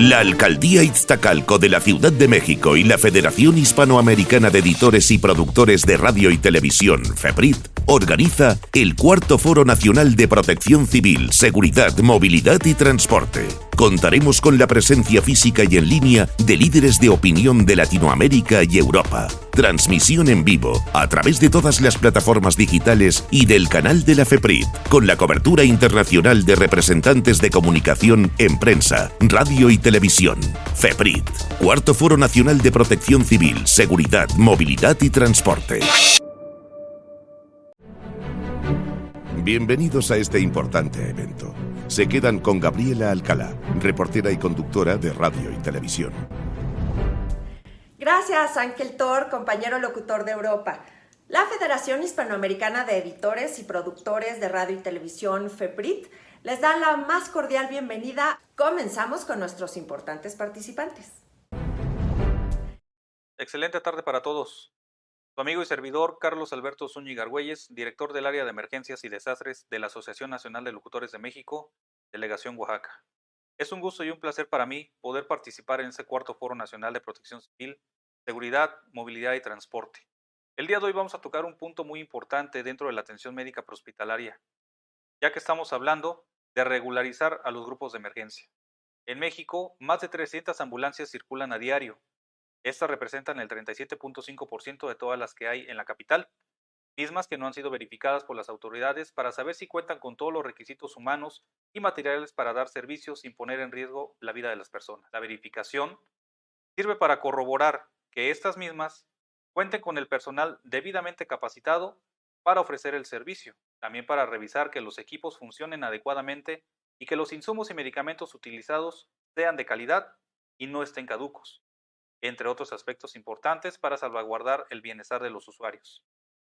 La Alcaldía Iztacalco de la Ciudad de México y la Federación Hispanoamericana de Editores y Productores de Radio y Televisión, FEPRIT, organiza el Cuarto Foro Nacional de Protección Civil, Seguridad, Movilidad y Transporte. Contaremos con la presencia física y en línea de líderes de opinión de Latinoamérica y Europa. Transmisión en vivo a través de todas las plataformas digitales y del canal de la FEPRIT, con la cobertura internacional de representantes de comunicación en prensa, radio y televisión. FEPRIT, Cuarto Foro Nacional de Protección Civil, Seguridad, Movilidad y Transporte. Bienvenidos a este importante evento. Se quedan con Gabriela Alcalá, reportera y conductora de radio y televisión. Gracias, Ángel Tor, compañero locutor de Europa. La Federación Hispanoamericana de Editores y Productores de Radio y Televisión, FEPRIT, les da la más cordial bienvenida. Comenzamos con nuestros importantes participantes. Excelente tarde para todos. Su amigo y servidor, Carlos Alberto Zúñiga Argüelles, director del área de emergencias y desastres de la Asociación Nacional de Locutores de México, Delegación Oaxaca. Es un gusto y un placer para mí poder participar en este cuarto Foro Nacional de Protección Civil, Seguridad, Movilidad y Transporte. El día de hoy vamos a tocar un punto muy importante dentro de la atención médica prehospitalaria, ya que estamos hablando de regularizar a los grupos de emergencia. En México, más de 300 ambulancias circulan a diario. Estas representan el 37.5% de todas las que hay en la capital, mismas que no han sido verificadas por las autoridades para saber si cuentan con todos los requisitos humanos y materiales para dar servicios sin poner en riesgo la vida de las personas. La verificación sirve para corroborar que estas mismas cuenten con el personal debidamente capacitado para ofrecer el servicio, también para revisar que los equipos funcionen adecuadamente y que los insumos y medicamentos utilizados sean de calidad y no estén caducos, entre otros aspectos importantes para salvaguardar el bienestar de los usuarios.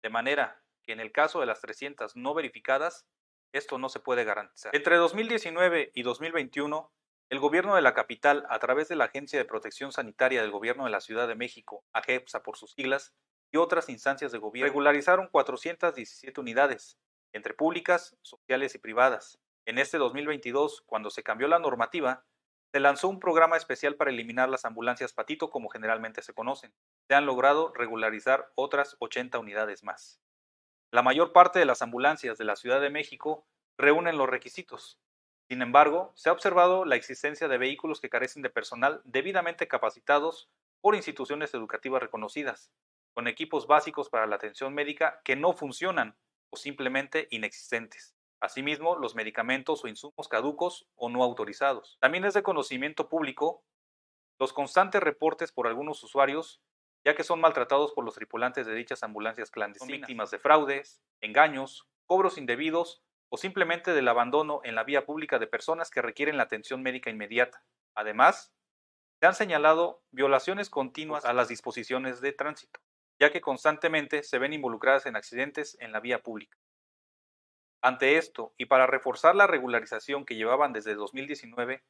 De manera que en el caso de las 300 no verificadas, esto no se puede garantizar. Entre 2019 y 2021, el gobierno de la capital, a través de la Agencia de Protección Sanitaria del Gobierno de la Ciudad de México, AGEPSA por sus siglas, y otras instancias de gobierno, regularizaron 417 unidades, entre públicas, sociales y privadas. En este 2022, cuando se cambió la normativa, se lanzó un programa especial para eliminar las ambulancias patito como generalmente se conocen. Se han logrado regularizar otras 80 unidades más. La mayor parte de las ambulancias de la Ciudad de México reúnen los requisitos. Sin embargo, se ha observado la existencia de vehículos que carecen de personal debidamente capacitados por instituciones educativas reconocidas, con equipos básicos para la atención médica que no funcionan o simplemente inexistentes. Asimismo, los medicamentos o insumos caducos o no autorizados. También es de conocimiento público los constantes reportes por algunos usuarios, ya que son maltratados por los tripulantes de dichas ambulancias clandestinas. Son víctimas de fraudes, engaños, cobros indebidos o simplemente del abandono en la vía pública de personas que requieren la atención médica inmediata. Además, se han señalado violaciones continuas a las disposiciones de tránsito, ya que constantemente se ven involucradas en accidentes en la vía pública. Ante esto, y para reforzar la regularización que llevaban desde 2019,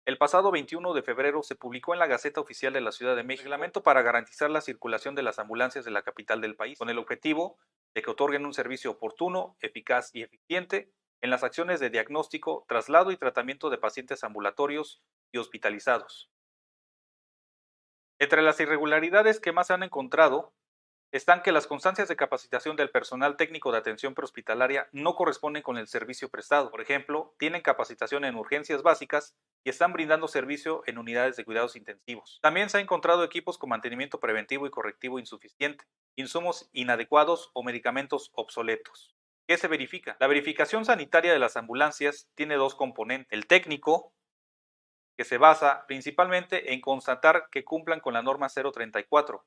el pasado 21 de febrero se publicó en la Gaceta Oficial de la Ciudad de México el reglamento para garantizar la circulación de las ambulancias de la capital del país, con el objetivo de que otorguen un servicio oportuno, eficaz y eficiente en las acciones de diagnóstico, traslado y tratamiento de pacientes ambulatorios y hospitalizados. Entre las irregularidades que más se han encontrado están que las constancias de capacitación del personal técnico de atención prehospitalaria no corresponden con el servicio prestado. Por ejemplo, tienen capacitación en urgencias básicas y están brindando servicio en unidades de cuidados intensivos. También se ha encontrado equipos con mantenimiento preventivo y correctivo insuficiente, insumos inadecuados o medicamentos obsoletos. ¿Qué se verifica? La verificación sanitaria de las ambulancias tiene dos componentes. El técnico, que se basa principalmente en constatar que cumplan con la norma 034,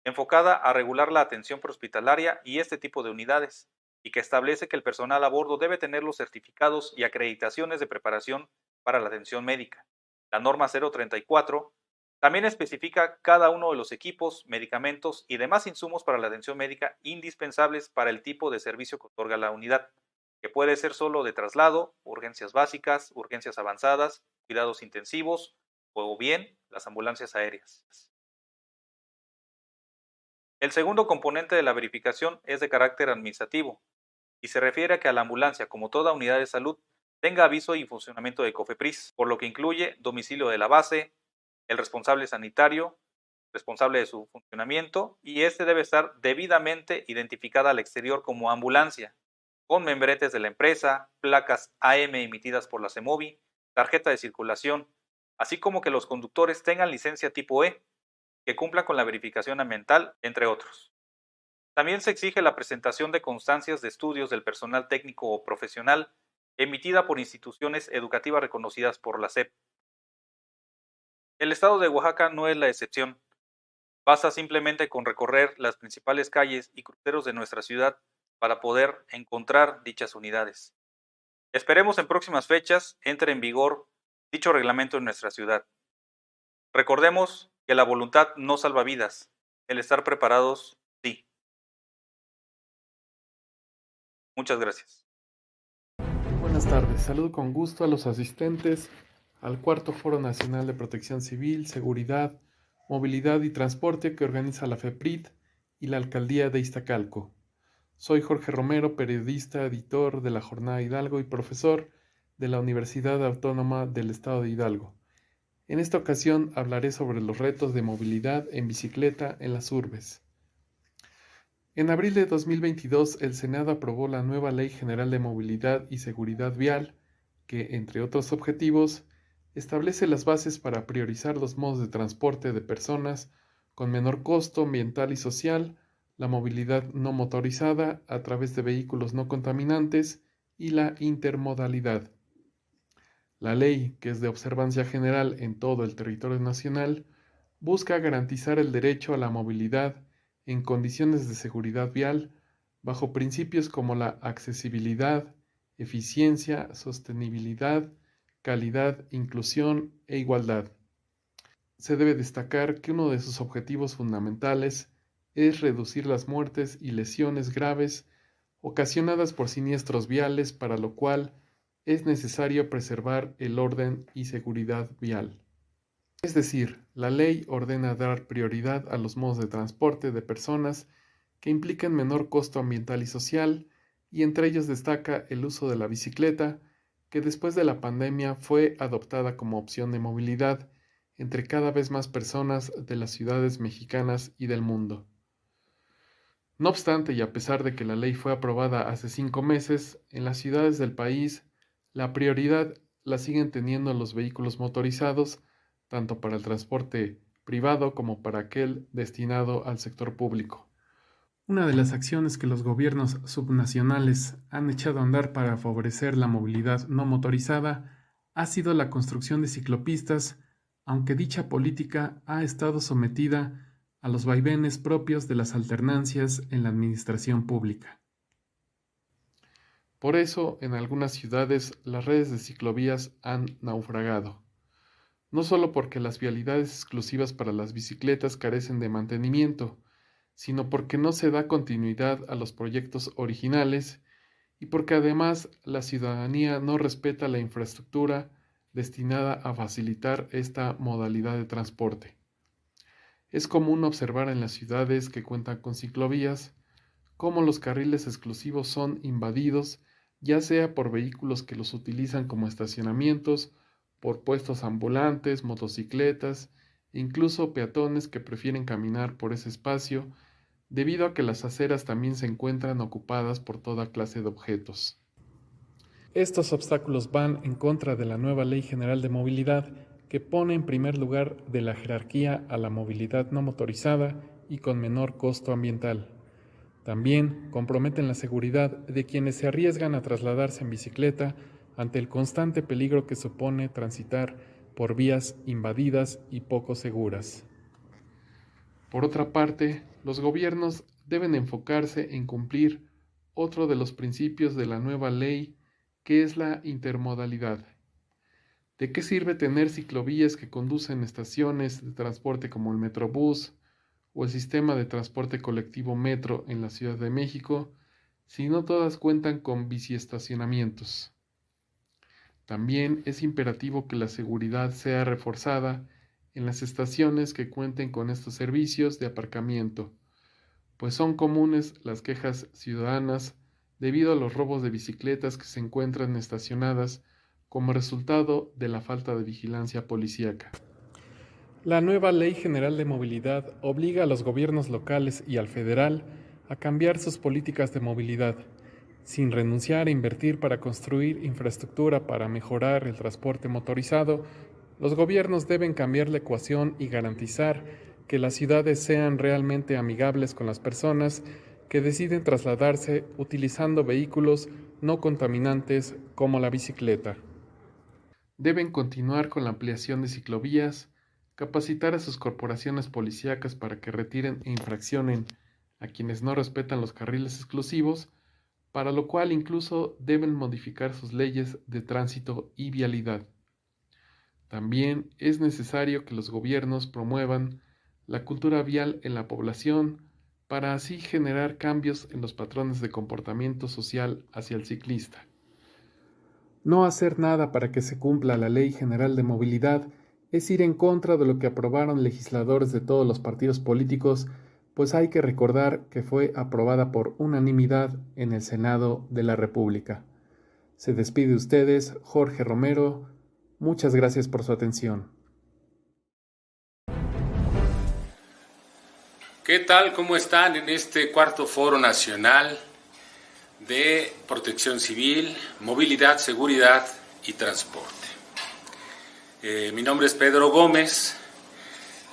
enfocada a regular la atención prehospitalaria y este tipo de unidades, y que establece que el personal a bordo debe tener los certificados y acreditaciones de preparación para la atención médica. La norma 034 también especifica cada uno de los equipos, medicamentos y demás insumos para la atención médica indispensables para el tipo de servicio que otorga la unidad, que puede ser solo de traslado, urgencias básicas, urgencias avanzadas, cuidados intensivos o bien las ambulancias aéreas. El segundo componente de la verificación es de carácter administrativo y se refiere a que a la ambulancia, como toda unidad de salud, tenga aviso y funcionamiento de COFEPRIS, por lo que incluye domicilio de la base, el responsable sanitario, responsable de su funcionamiento, y este debe estar debidamente identificada al exterior como ambulancia, con membretes de la empresa, placas AM emitidas por la CEMOVI, tarjeta de circulación, así como que los conductores tengan licencia tipo E, que cumplan con la verificación ambiental, entre otros. También se exige la presentación de constancias de estudios del personal técnico o profesional emitida por instituciones educativas reconocidas por la SEP. El estado de Oaxaca no es la excepción. Basta simplemente con recorrer las principales calles y cruceros de nuestra ciudad para poder encontrar dichas unidades. Esperemos en próximas fechas entre en vigor dicho reglamento en nuestra ciudad. Recordemos que la voluntad no salva vidas, el estar preparados sí. Muchas gracias. Buenas tardes, saludo con gusto a los asistentes al cuarto Foro Nacional de Protección Civil, Seguridad, Movilidad y Transporte que organiza la FEPRIT y la Alcaldía de Iztacalco. Soy Jorge Romero, periodista, editor de La Jornada Hidalgo y profesor de la Universidad Autónoma del Estado de Hidalgo. En esta ocasión hablaré sobre los retos de movilidad en bicicleta en las urbes. En abril de 2022, el Senado aprobó la nueva Ley General de Movilidad y Seguridad Vial, que, entre otros objetivos, establece las bases para priorizar los modos de transporte de personas con menor costo ambiental y social, la movilidad no motorizada a través de vehículos no contaminantes y la intermodalidad. La ley, que es de observancia general en todo el territorio nacional, busca garantizar el derecho a la movilidad en condiciones de seguridad vial bajo principios como la accesibilidad, eficiencia, sostenibilidad, calidad, inclusión e igualdad. Se debe destacar que uno de sus objetivos fundamentales es reducir las muertes y lesiones graves ocasionadas por siniestros viales, para lo cual es necesario preservar el orden y seguridad vial. Es decir, la ley ordena dar prioridad a los modos de transporte de personas que implican menor costo ambiental y social, y entre ellos destaca el uso de la bicicleta, que después de la pandemia fue adoptada como opción de movilidad entre cada vez más personas de las ciudades mexicanas y del mundo. No obstante, y a pesar de que la ley fue aprobada hace 5 meses, en las ciudades del país la prioridad la siguen teniendo los vehículos motorizados, tanto para el transporte privado como para aquel destinado al sector público. Una de las acciones que los gobiernos subnacionales han echado a andar para favorecer la movilidad no motorizada ha sido la construcción de ciclopistas, aunque dicha política ha estado sometida a los vaivenes propios de las alternancias en la administración pública. Por eso, en algunas ciudades las redes de ciclovías han naufragado. No solo porque las vialidades exclusivas para las bicicletas carecen de mantenimiento, sino porque no se da continuidad a los proyectos originales y porque además la ciudadanía no respeta la infraestructura destinada a facilitar esta modalidad de transporte. Es común observar en las ciudades que cuentan con ciclovías cómo los carriles exclusivos son invadidos, ya sea por vehículos que los utilizan como estacionamientos, por puestos ambulantes, motocicletas e incluso peatones que prefieren caminar por ese espacio debido a que las aceras también se encuentran ocupadas por toda clase de objetos. Estos obstáculos van en contra de la nueva Ley General de Movilidad, que pone en primer lugar de la jerarquía a la movilidad no motorizada y con menor costo ambiental. También comprometen la seguridad de quienes se arriesgan a trasladarse en bicicleta ante el constante peligro que supone transitar por vías invadidas y poco seguras. Por otra parte, los gobiernos deben enfocarse en cumplir otro de los principios de la nueva ley, que es la intermodalidad. ¿De qué sirve tener ciclovías que conducen estaciones de transporte como el Metrobús o el sistema de transporte colectivo Metro en la Ciudad de México si no todas cuentan con biciestacionamientos? También es imperativo que la seguridad sea reforzada en las estaciones que cuenten con estos servicios de aparcamiento, pues son comunes las quejas ciudadanas debido a los robos de bicicletas que se encuentran estacionadas como resultado de la falta de vigilancia policíaca. La nueva Ley General de Movilidad obliga a los gobiernos locales y al federal a cambiar sus políticas de movilidad, sin renunciar a invertir para construir infraestructura para mejorar el transporte motorizado. Los gobiernos deben cambiar la ecuación y garantizar que las ciudades sean realmente amigables con las personas que deciden trasladarse utilizando vehículos no contaminantes como la bicicleta. Deben continuar con la ampliación de ciclovías, capacitar a sus corporaciones policíacas para que retiren e infraccionen a quienes no respetan los carriles exclusivos, para lo cual incluso deben modificar sus leyes de tránsito y vialidad. También es necesario que los gobiernos promuevan la cultura vial en la población para así generar cambios en los patrones de comportamiento social hacia el ciclista. No hacer nada para que se cumpla la Ley General de Movilidad es ir en contra de lo que aprobaron legisladores de todos los partidos políticos, pues hay que recordar que fue aprobada por unanimidad en el Senado de la República. Se despide de ustedes Jorge Romero. Muchas gracias por su atención. ¿Qué tal? ¿Cómo están en este cuarto Foro Nacional de Protección Civil, Movilidad, Seguridad y Transporte? Mi nombre es Pedro Gómez.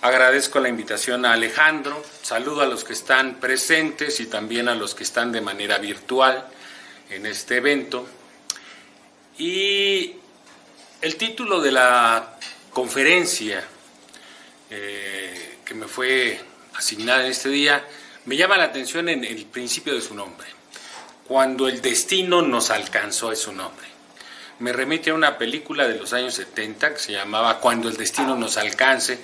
Agradezco la invitación a Alejandro. Saludo a los que están presentes y también a los que están de manera virtual en este evento. Y el título de la conferencia que me fue asignada en este día me llama la atención en el principio de su nombre. Cuando el destino nos alcanzó es su nombre. Me remite a una película de los años 70 que se llamaba Cuando el destino nos alcance,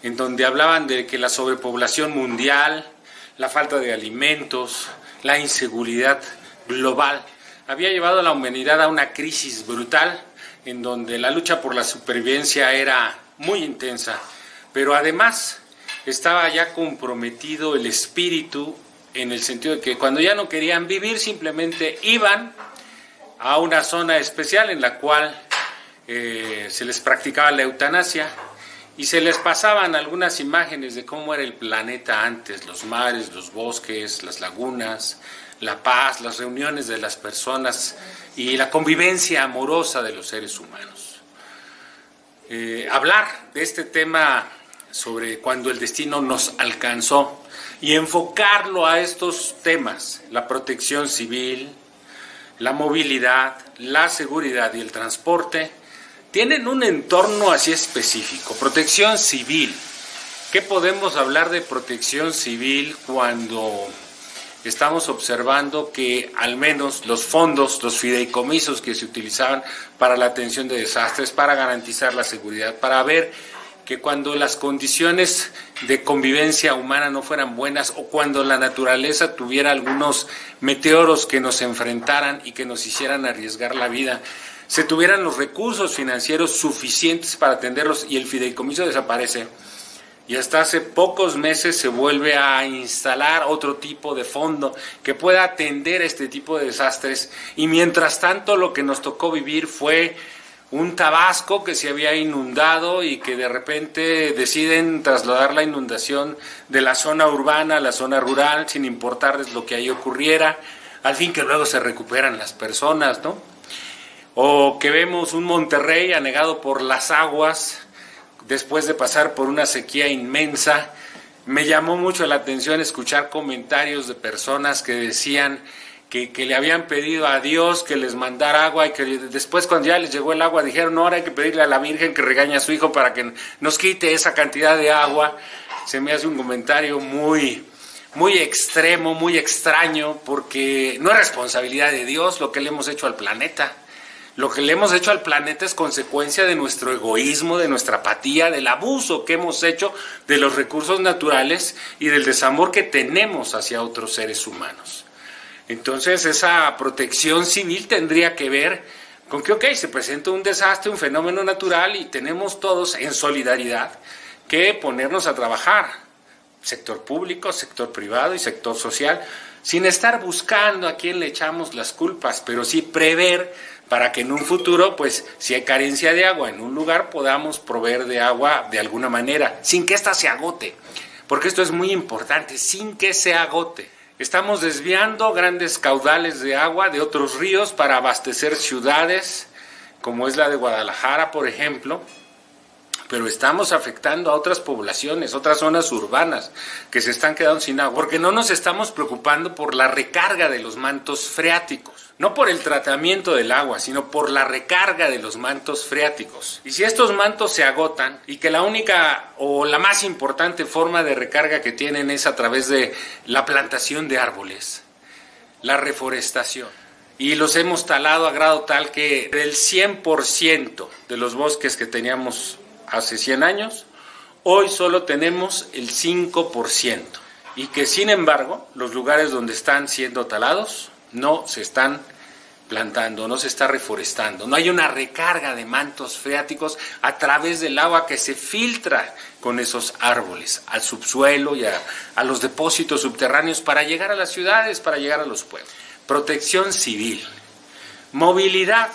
en donde hablaban de que la sobrepoblación mundial, la falta de alimentos, la inseguridad global había llevado a la humanidad a una crisis brutal en donde la lucha por la supervivencia era muy intensa, pero además estaba ya comprometido el espíritu, en el sentido de que cuando ya no querían vivir simplemente iban a una zona especial en la cual se les practicaba la eutanasia y se les pasaban algunas imágenes de cómo era el planeta antes, los mares, los bosques, las lagunas, la paz, las reuniones de las personas y la convivencia amorosa de los seres humanos. Hablar de este tema sobre cuando el destino nos alcanzó y enfocarlo a estos temas, la protección civil, la movilidad, la seguridad y el transporte, tienen un entorno así específico. Protección civil. ¿Qué podemos hablar de protección civil cuando estamos observando que al menos los fondos, los fideicomisos que se utilizaban para la atención de desastres, para garantizar la seguridad, para ver que cuando las condiciones de convivencia humana no fueran buenas o cuando la naturaleza tuviera algunos meteoros que nos enfrentaran y que nos hicieran arriesgar la vida, se tuvieran los recursos financieros suficientes para atenderlos y el fideicomiso desaparece? Y hasta hace pocos meses se vuelve a instalar otro tipo de fondo que pueda atender este tipo de desastres. Y mientras tanto lo que nos tocó vivir fue un Tabasco que se había inundado y que de repente deciden trasladar la inundación de la zona urbana a la zona rural sin importarles lo que ahí ocurriera, al fin que luego se recuperan las personas, ¿no? O que vemos un Monterrey anegado por las aguas después de pasar por una sequía inmensa. Me llamó mucho la atención escuchar comentarios de personas que decían que le habían pedido a Dios que les mandara agua y que después cuando ya les llegó el agua dijeron, no, ahora hay que pedirle a la Virgen que regañe a su hijo para que nos quite esa cantidad de agua. Se me hace un comentario muy extremo, muy extraño, porque no es responsabilidad de Dios lo que le hemos hecho al planeta. Lo que le hemos hecho al planeta es consecuencia de nuestro egoísmo, de nuestra apatía, del abuso que hemos hecho de los recursos naturales y del desamor que tenemos hacia otros seres humanos. Entonces esa protección civil tendría que ver con que, se presenta un desastre, un fenómeno natural y tenemos todos en solidaridad que ponernos a trabajar, sector público, sector privado y sector social, sin estar buscando a quién le echamos las culpas, pero sí prever para que en un futuro, pues, si hay carencia de agua en un lugar, podamos proveer de agua de alguna manera, sin que ésta se agote, porque esto es muy importante, sin que se agote. Estamos desviando grandes caudales de agua de otros ríos para abastecer ciudades, como es la de Guadalajara, por ejemplo, pero estamos afectando a otras poblaciones, otras zonas urbanas que se están quedando sin agua, porque no nos estamos preocupando por la recarga de los mantos freáticos, no por el tratamiento del agua, sino por la recarga de los mantos freáticos. Y si estos mantos se agotan, y que la única o la más importante forma de recarga que tienen es a través de la plantación de árboles, la reforestación, y los hemos talado a grado tal que del 100% de los bosques que teníamos hace 100 años, hoy solo tenemos el 5%, y que sin embargo los lugares donde están siendo talados no se están plantando, no se está reforestando, no hay una recarga de mantos freáticos a través del agua que se filtra con esos árboles al subsuelo y a los depósitos subterráneos para llegar a las ciudades, para llegar a los pueblos. Protección civil, movilidad,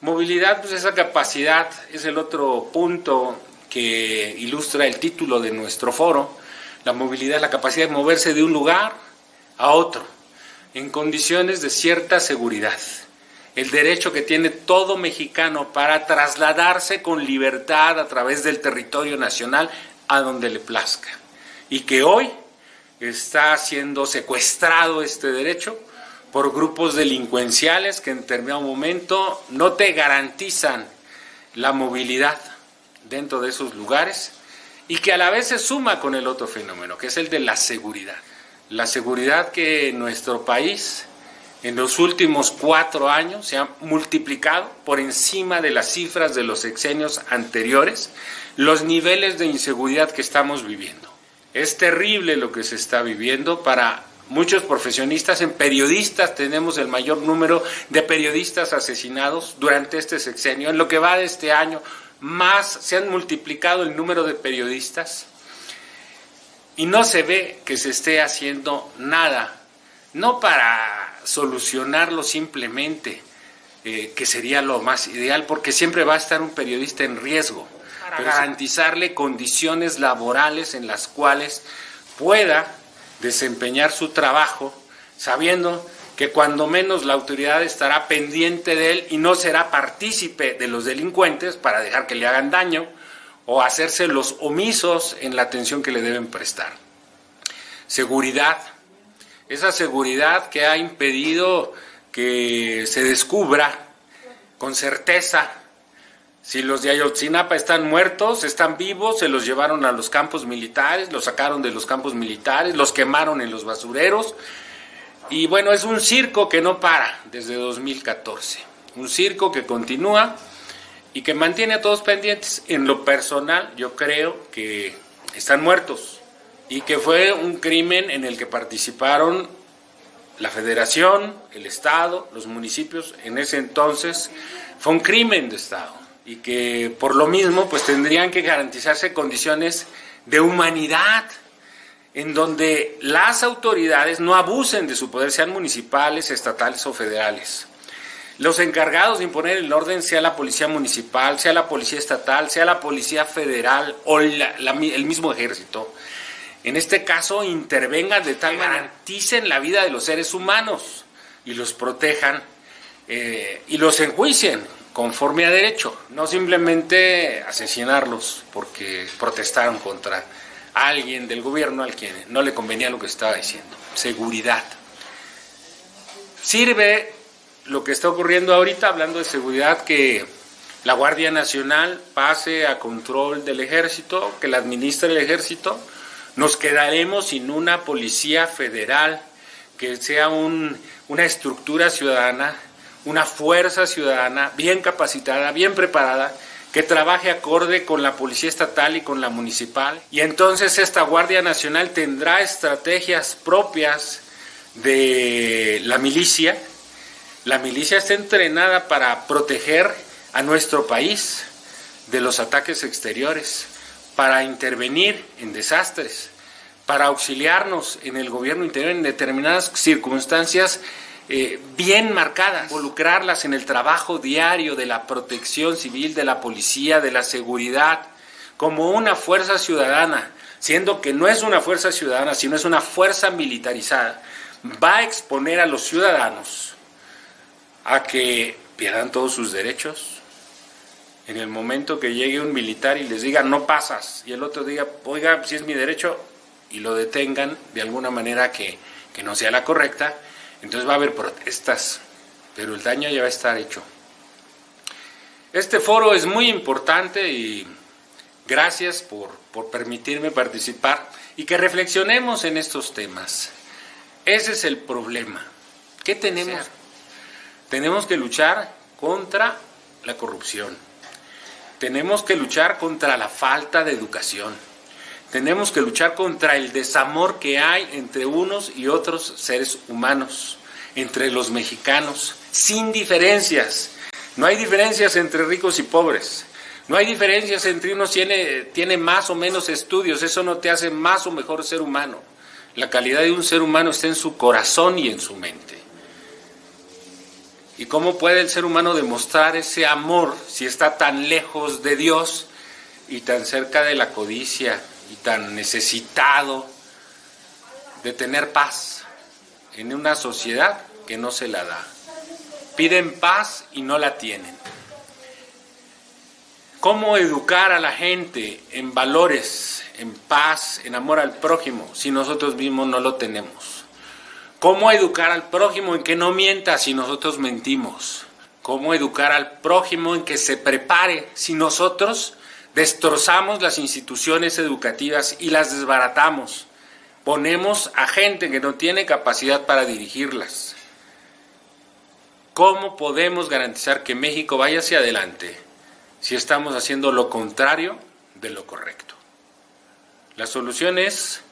pues esa capacidad es el otro punto que ilustra el título de nuestro foro. La movilidad, la capacidad de moverse de un lugar a otro en condiciones de cierta seguridad. El derecho que tiene todo mexicano para trasladarse con libertad a través del territorio nacional a donde le plazca. Y que hoy está siendo secuestrado este derecho por grupos delincuenciales que en determinado momento no te garantizan la movilidad dentro de esos lugares y que a la vez se suma con el otro fenómeno, que es el de la seguridad. La seguridad que en nuestro país en los últimos 4 años se ha multiplicado por encima de las cifras de los sexenios anteriores, los niveles de inseguridad que estamos viviendo. Es terrible lo que se está viviendo para muchos profesionistas. En periodistas tenemos el mayor número de periodistas asesinados durante este sexenio. En lo que va de este año, más se han multiplicado el número de periodistas y no se ve que se esté haciendo nada, no para solucionarlo simplemente, que sería lo más ideal, porque siempre va a estar un periodista en riesgo, para garantizarle condiciones laborales en las cuales pueda desempeñar su trabajo, sabiendo que cuando menos la autoridad estará pendiente de él y no será partícipe de los delincuentes para dejar que le hagan daño o hacerse los omisos en la atención que le deben prestar. Seguridad, esa seguridad que ha impedido que se descubra con certeza si los de Ayotzinapa están muertos, están vivos, se los llevaron a los campos militares, los sacaron de los campos militares, los quemaron en los basureros. Y bueno, es un circo que no para desde 2014, un circo que continúa y que mantiene a todos pendientes. En lo personal, yo creo que están muertos y que fue un crimen en el que participaron la Federación, el Estado, los municipios. En ese entonces fue un crimen de Estado y que por lo mismo pues tendrían que garantizarse condiciones de humanidad en donde las autoridades no abusen de su poder, sean municipales, estatales o federales. Los encargados de imponer el orden, sea la policía municipal, sea la policía estatal, sea la policía federal o el mismo ejército, en este caso intervengan de tal manera, garanticen la vida de los seres humanos y los protejan y los enjuicien conforme a derecho, no simplemente asesinarlos porque protestaron contra alguien del gobierno al quien no le convenía lo que estaba diciendo. Seguridad. Sirve lo que está ocurriendo ahorita, hablando de seguridad, que la Guardia Nacional pase a control del ejército, que la administre el ejército. Nos quedaremos sin una policía federal que sea una estructura ciudadana, una fuerza ciudadana bien capacitada, bien preparada, que trabaje acorde con la policía estatal y con la municipal. Y entonces esta Guardia Nacional tendrá estrategias propias de la milicia. La milicia está entrenada para proteger a nuestro país de los ataques exteriores, para intervenir en desastres, para auxiliarnos en el gobierno interior en determinadas circunstancias bien marcadas, involucrarlas en el trabajo diario de la protección civil, de la policía, de la seguridad, como una fuerza ciudadana, siendo que no es una fuerza ciudadana, sino es una fuerza militarizada, va a exponer a los ciudadanos a que pierdan todos sus derechos. En el momento que llegue un militar y les diga no pasas, y el otro diga, oiga, si es mi derecho, y lo detengan de alguna manera que no sea la correcta, entonces va a haber protestas, pero el daño ya va a estar hecho. Este foro es muy importante y gracias por permitirme participar y que reflexionemos en estos temas. Ese es el problema. ¿Qué tenemos? Tenemos que luchar contra la corrupción. Tenemos que luchar contra la falta de educación. Tenemos que luchar contra el desamor que hay entre unos y otros seres humanos, entre los mexicanos, sin diferencias. No hay diferencias entre ricos y pobres. No hay diferencias entre unos tiene más o menos estudios. Eso no te hace más o mejor ser humano. La calidad de un ser humano está en su corazón y en su mente. ¿Y cómo puede el ser humano demostrar ese amor si está tan lejos de Dios y tan cerca de la codicia y tan necesitado de tener paz en una sociedad que no se la da? Piden paz y no la tienen. ¿Cómo educar a la gente en valores, en paz, en amor al prójimo, si nosotros mismos no lo tenemos? ¿Cómo educar al prójimo en que no mienta si nosotros mentimos? ¿Cómo educar al prójimo en que se prepare si nosotros destrozamos las instituciones educativas y las desbaratamos? Ponemos a gente que no tiene capacidad para dirigirlas. ¿Cómo podemos garantizar que México vaya hacia adelante si estamos haciendo lo contrario de lo correcto? La solución es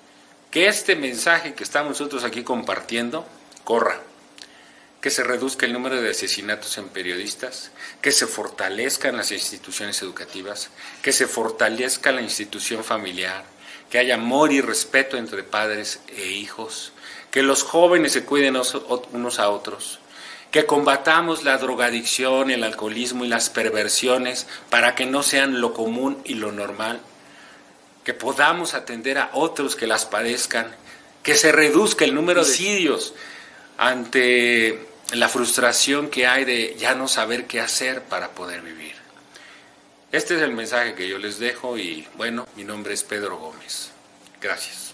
que este mensaje que estamos nosotros aquí compartiendo corra, que se reduzca el número de asesinatos en periodistas, que se fortalezcan las instituciones educativas, que se fortalezca la institución familiar, que haya amor y respeto entre padres e hijos, que los jóvenes se cuiden unos a otros, que combatamos la drogadicción, el alcoholismo y las perversiones para que no sean lo común y lo normal, que podamos atender a otros que las padezcan, que se reduzca el número de suicidios ante la frustración que hay de ya no saber qué hacer para poder vivir. Este es el mensaje que yo les dejo y bueno, mi nombre es Pedro Gómez. Gracias.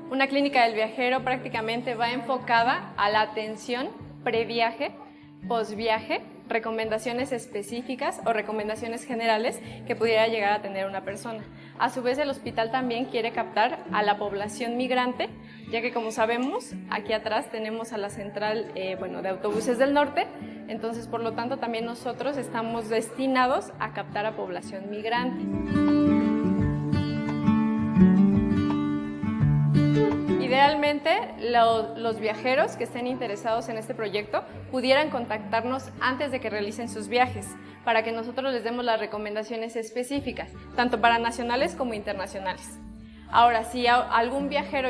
Una clínica del viajero prácticamente va enfocada a la atención previaje, posviaje, recomendaciones específicas o recomendaciones generales que pudiera llegar a tener una persona. A su vez, el hospital también quiere captar a la población migrante, ya que como sabemos, aquí atrás tenemos a la central de autobuses del norte, entonces por lo tanto también nosotros estamos destinados a captar a población migrante. Idealmente, los viajeros que estén interesados en este proyecto pudieran contactarnos antes de que realicen sus viajes, para que nosotros les demos las recomendaciones específicas, tanto para nacionales como internacionales. Ahora, si algún viajero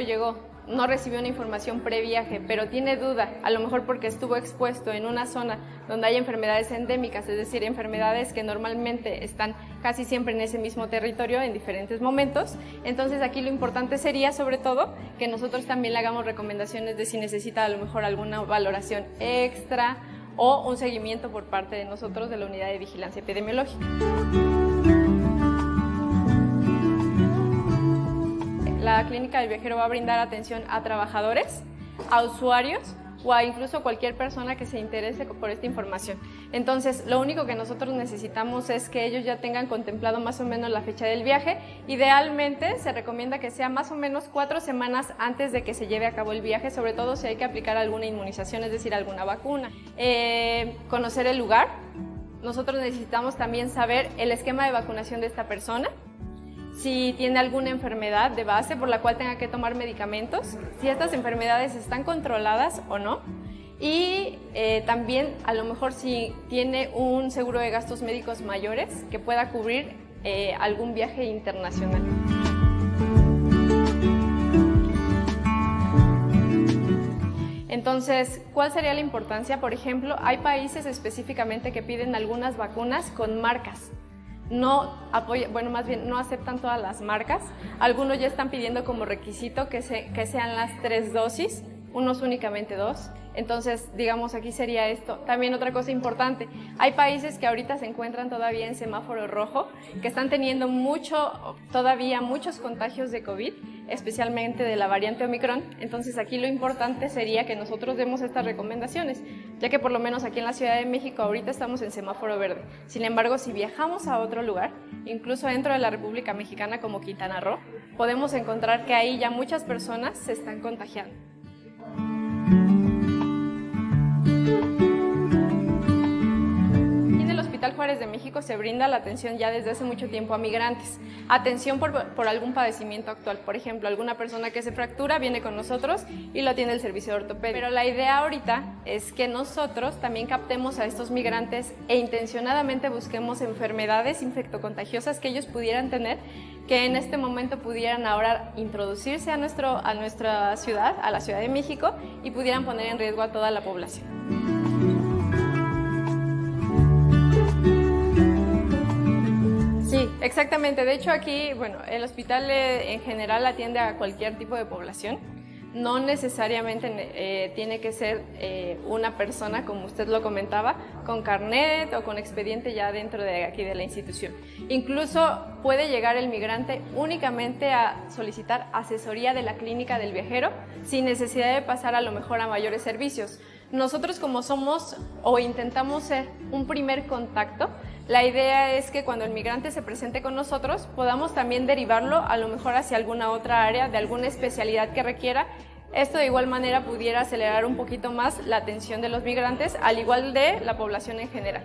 no recibió una información previaje, pero tiene duda, a lo mejor porque estuvo expuesto en una zona donde hay enfermedades endémicas, es decir, enfermedades que normalmente están casi siempre en ese mismo territorio en diferentes momentos, entonces aquí lo importante sería sobre todo que nosotros también le hagamos recomendaciones de si necesita a lo mejor alguna valoración extra o un seguimiento por parte de nosotros de la Unidad de Vigilancia Epidemiológica. La clínica del viajero va a brindar atención a trabajadores, a usuarios o a incluso cualquier persona que se interese por esta información. Entonces, lo único que nosotros necesitamos es que ellos ya tengan contemplado más o menos la fecha del viaje. Idealmente, se recomienda que sea más o menos 4 semanas antes de que se lleve a cabo el viaje, sobre todo si hay que aplicar alguna inmunización, es decir, alguna vacuna. Conocer el lugar. Nosotros necesitamos también saber el esquema de vacunación de esta persona. si tiene alguna enfermedad de base por la cual tenga que tomar medicamentos, si estas enfermedades están controladas o no, y también a lo mejor si tiene un seguro de gastos médicos mayores que pueda cubrir algún viaje internacional. Entonces, ¿cuál sería la importancia? Por ejemplo, hay países específicamente que piden algunas vacunas con marcas. No aceptan todas las marcas. Algunos ya están pidiendo como requisito que sean las 3 dosis, unos únicamente 2. Entonces, digamos, aquí sería esto. También otra cosa importante, hay países que ahorita se encuentran todavía en semáforo rojo, que están teniendo todavía muchos contagios de COVID, especialmente de la variante Omicron. Entonces, aquí lo importante sería que nosotros demos estas recomendaciones, ya que por lo menos aquí en la Ciudad de México ahorita estamos en semáforo verde. Sin embargo, si viajamos a otro lugar, incluso dentro de la República Mexicana como Quintana Roo, podemos encontrar que ahí ya muchas personas se están contagiando. En el Hospital Juárez de México se brinda la atención ya desde hace mucho tiempo a migrantes. Atención por algún padecimiento actual. Por ejemplo, alguna persona que se fractura viene con nosotros y lo atiende el servicio de ortopedia. Pero la idea ahorita es que nosotros también captemos a estos migrantes e intencionadamente busquemos enfermedades infectocontagiosas que ellos pudieran tener, que en este momento pudieran ahora introducirse a nuestra ciudad, a la Ciudad de México, y pudieran poner en riesgo a toda la población. Sí, exactamente. De hecho, aquí, el hospital en general atiende a cualquier tipo de población. No necesariamente tiene que ser una persona, como usted lo comentaba, con carnet o con expediente ya dentro de aquí de la institución. Incluso puede llegar el migrante únicamente a solicitar asesoría de la clínica del viajero sin necesidad de pasar a lo mejor a mayores servicios. Nosotros, como somos o intentamos ser un primer contacto, la idea es que cuando el migrante se presente con nosotros podamos también derivarlo a lo mejor hacia alguna otra área de alguna especialidad que requiera. Esto de igual manera pudiera acelerar un poquito más la atención de los migrantes, al igual de la población en general.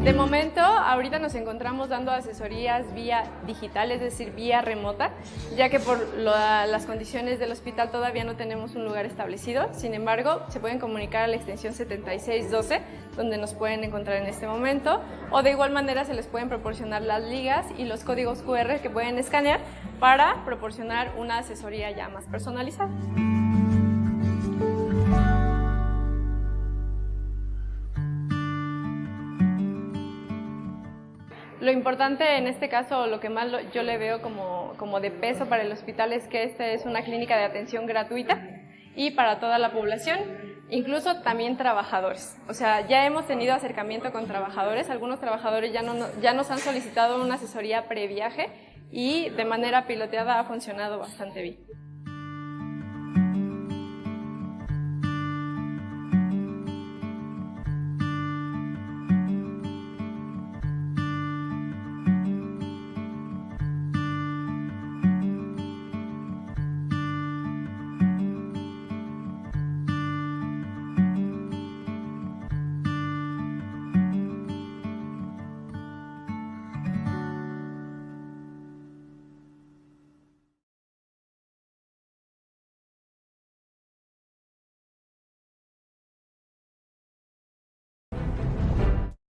De momento, ahorita nos encontramos dando asesorías vía digital, es decir, vía remota, ya que por las condiciones del hospital todavía no tenemos un lugar establecido. Sin embargo, se pueden comunicar a la extensión 7612, donde nos pueden encontrar en este momento, o de igual manera se les pueden proporcionar las ligas y los códigos QR que pueden escanear para proporcionar una asesoría ya más personalizada. Lo importante en este caso, lo que más yo le veo como de peso para el hospital, es que esta es una clínica de atención gratuita y para toda la población, incluso también trabajadores. O sea, ya hemos tenido acercamiento con trabajadores, algunos trabajadores ya nos han solicitado una asesoría previaje y de manera piloteada ha funcionado bastante bien.